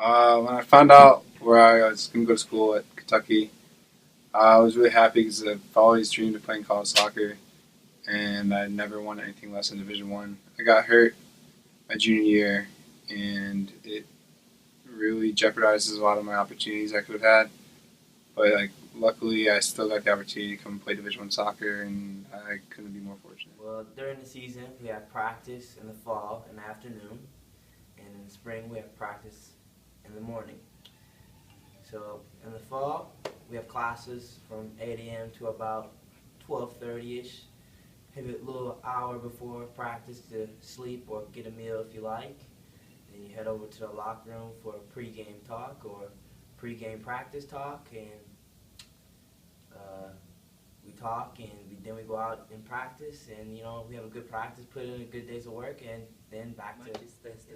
When I found out where I was going to go to school at Kentucky, I was really happy because I've always dreamed of playing college soccer, and I never wanted anything less than Division One. I got hurt my junior year, and it really jeopardizes a lot of my opportunities I could have had. But luckily, I still got the opportunity to come and play Division One soccer, and I couldn't be more fortunate. Well, during the season, we have practice in the fall in the afternoon, and in the spring, we have practice in the morning. So in the fall, we have classes from 8 a.m. to about 12:30ish. Maybe a little hour before practice to sleep or get a meal if you like. Then you head over to the locker room for a pregame talk or pregame practice talk, and we talk, and then we go out and practice, and we have a good practice, put in a good days of work, and then back to testing.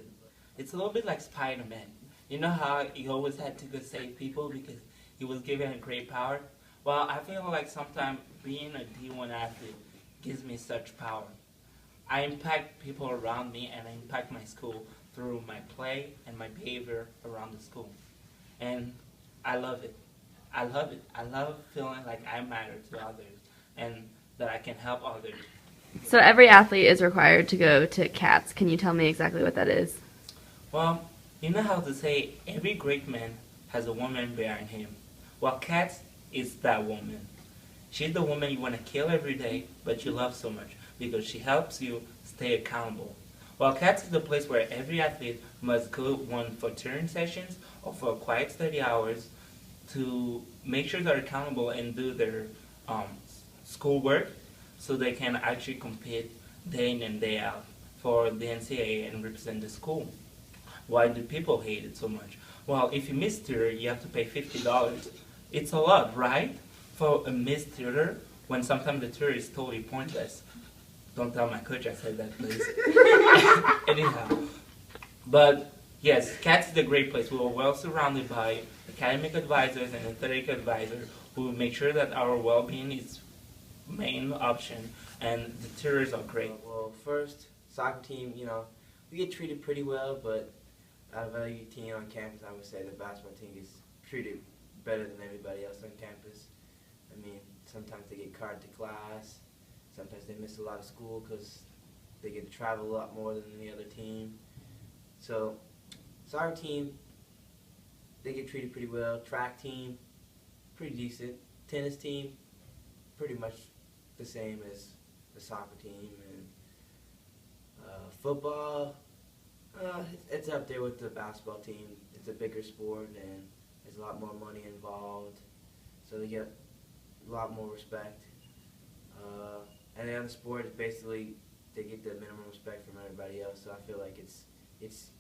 It's a little bit like Spider-Man. You know how he always had to go save people because he was given a great power? Well, I feel like sometimes being a D1 athlete gives me such power. I impact people around me and I impact my school through my play and my behavior around the school. And I love it. I love it. I love feeling like I matter to others and that I can help others. So every athlete is required to go to CATS. Can you tell me exactly what that is? Well, you know how to say every great man has a woman behind him. Well, Kat is that woman. She's the woman you want to kill every day, but you love so much because she helps you stay accountable. Well, CATS is the place where every athlete must go, one for turn sessions or for quiet study hours, to make sure they're accountable and do their schoolwork so they can actually compete day in and day out for the NCAA and represent the school. Why do people hate it so much? Well, if you miss tutor, you have to pay $50. It's a lot, right? For a missed tutor, when sometimes the tutor is totally pointless. Don't tell my coach I said that, please. Anyhow. But yes, CATS is a great place. We are well surrounded by academic advisors and athletic advisors who make sure that our well-being is main option, and the tutors are great. Well, first, soccer team, we get treated pretty well, but out of every team on campus, I would say the basketball team gets treated better than everybody else on campus. I mean, sometimes they get carted to class. Sometimes they miss a lot of school because they get to travel a lot more than any other team. So, soccer team, they get treated pretty well. Track team, pretty decent. Tennis team, pretty much the same as the soccer team. And football, it's up there with the basketball team. It's a bigger sport and there's a lot more money involved, so they get a lot more respect. And the other sport is basically they get the minimum respect from everybody else. So I feel like it's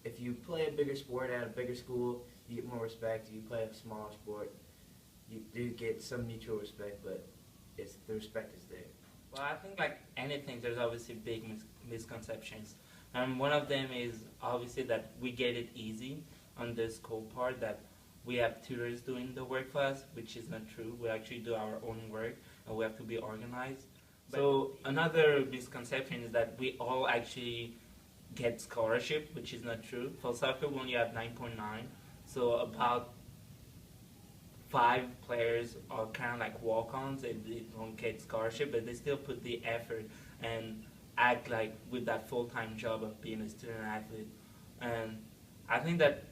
if you play a bigger sport at a bigger school, you get more respect. If you play a smaller sport, you do get some mutual respect, but the respect is there. Well, I think like anything, there's obviously big misconceptions. And one of them is obviously that we get it easy on the school part, that we have tutors doing the work for us, which is not true. We actually do our own work, and we have to be organized. So another misconception is that we all actually get scholarship, which is not true. For soccer, we only have 9.9, so about 5 players are kind of like walk-ons and they don't get scholarship, but they still put the effort and act like with that full-time job of being a student athlete. And I think that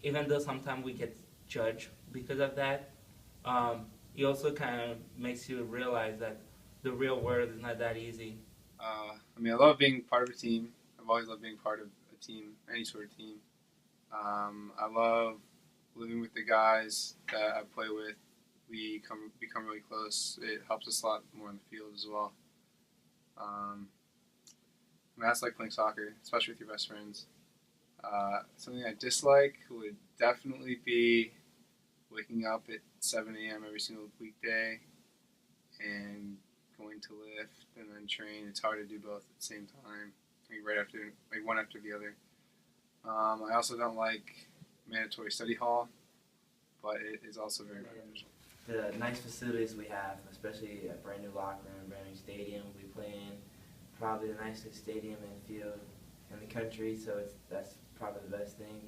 even though sometimes we get judged because of that, it also kind of makes you realize that the real world is not that easy. I love being part of a team. I've always loved being part of a team, any sort of team. I love living with the guys that I play with. We become really close. It helps us a lot more in the field as well. That's like playing soccer, especially with your best friends. Something I dislike would definitely be waking up at 7 a.m. every single weekday and going to lift and then train. It's hard to do both at the same time, one after the other. I also don't like mandatory study hall, but it is also very beneficial. The nice facilities we have, especially a brand new locker room, brand new stadium we play in, probably the nicest stadium and field in the country, so that's probably the best thing.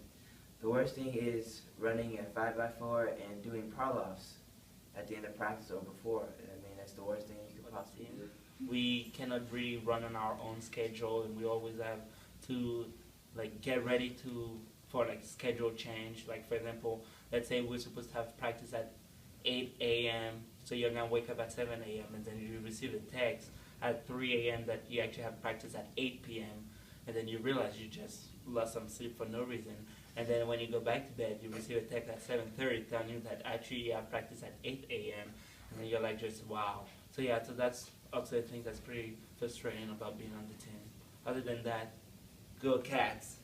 The worst thing is running a 5x4 and doing prol-offs at the end of practice or before. I mean, that's the worst thing you could possibly do. We cannot really run on our own schedule, and we always have to like get ready for like schedule change. Like for example, let's say we're supposed to have practice at 8 a.m. So you're gonna wake up at 7 a.m. and then you receive a text at 3 a.m. that you actually have practice at 8 p.m. and then you realize you just lost some sleep for no reason. And then when you go back to bed, you receive a text at 7:30 telling you that actually you have practice at 8 a.m. and then you're like just wow. So yeah, so that's also a thing that's pretty frustrating about being on the team. Other than that, go Cats.